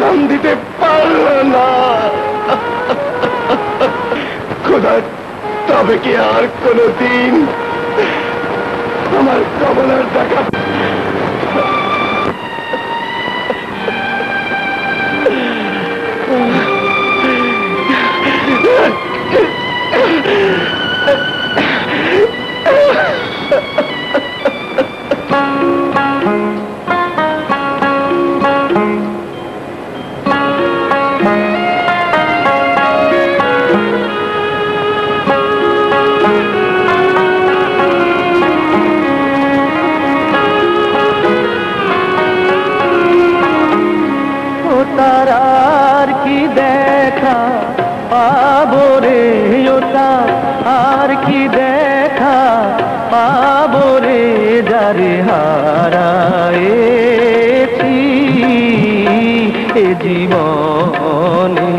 সালাম দিতে পারল না। খোদা, তবে কি আর কোনদিন আমার কমলার দেখা? তার কি দেখা পাবো রে, আর কি দেখা পাবো রে, যারে হারায়েছি এ জীবনে।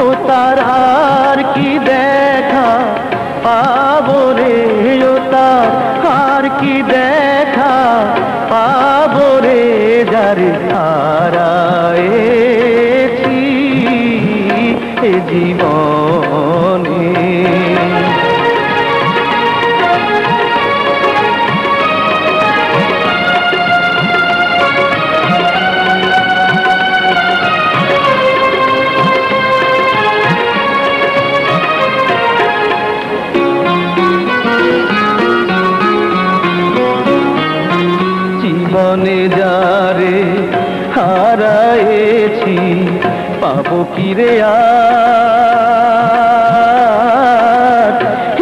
ও তার আর কি দেখা পাবো রে, আর কি দেখা পাবো রে, যারে হারায়েছি এ জীবনে। জীবনে যারে হারায়েছি পাবো কি রে আর,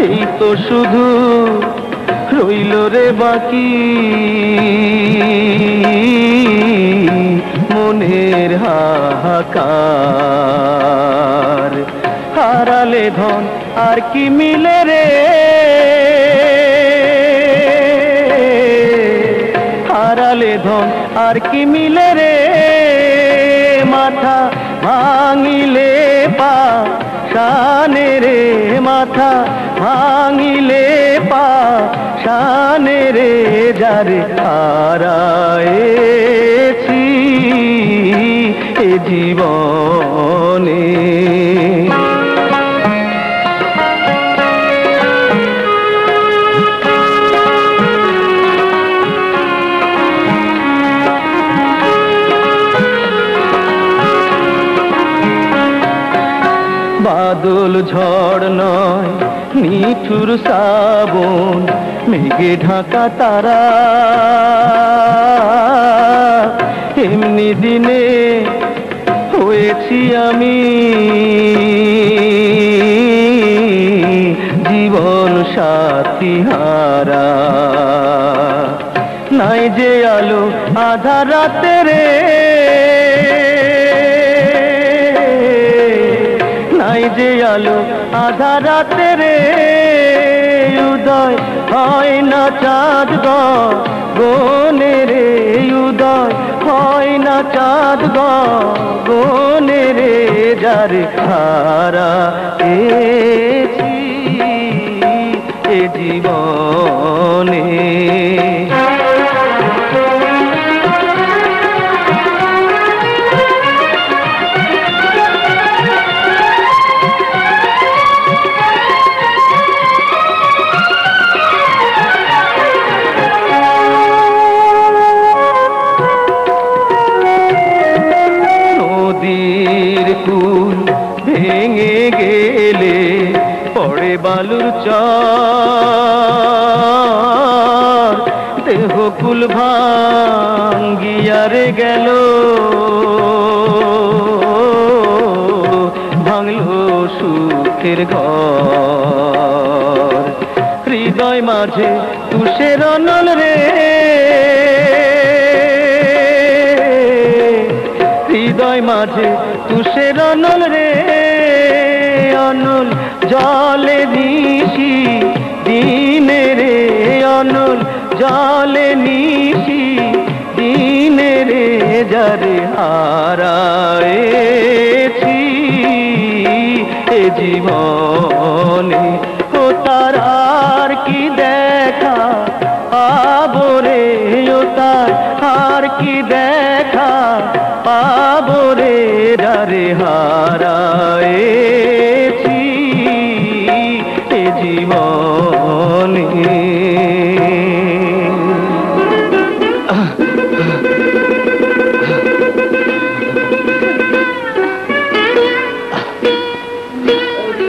এই তো শুধু রইল রে বাকি মনের হাহাকার। হারালে ধন আর কি মিলে রে, হারালে ধন আর কি মিলে রে, মাথা ভাঙিলে পা শানে রে, মাথা ভাঙিলে পা শানে রে, যারে হারায়েছি এ জীবনে। বাদল ঝড় নয় নিঠুর শ্রাবণ, মেঘে ঢাকা তারা, এমনি দিনে হয়েছি আমি জীবন সাথী হারা। নাই যে আলো আধার রাতে রে, নাই যে আলো আধার রাতে রে, উদয় হয় না চাঁদ গগনে রে, উদয় হয় না চাঁদ গগনে রে, যারে হারায়েছি এ জীবনে। নদীর কুল ভেঙে গেলে পড়ে বালুর চর, দেহ কুল ভাঙ্গিয়া রে গেল, ভাঙলো সুখের ঘর। হৃদয় মাঝে তুষের অনল রে, হৃদয় মাঝে তুষের অনল রে, অনল জলে নিশি দিনে রে, অনল জলে নিশি দিনে রে, যারে হারায়েছি এ জীবনে। ও তার আর কি দেখা পাবো রে, ও তার আর কি দেখা পাবো রে, যারে হারা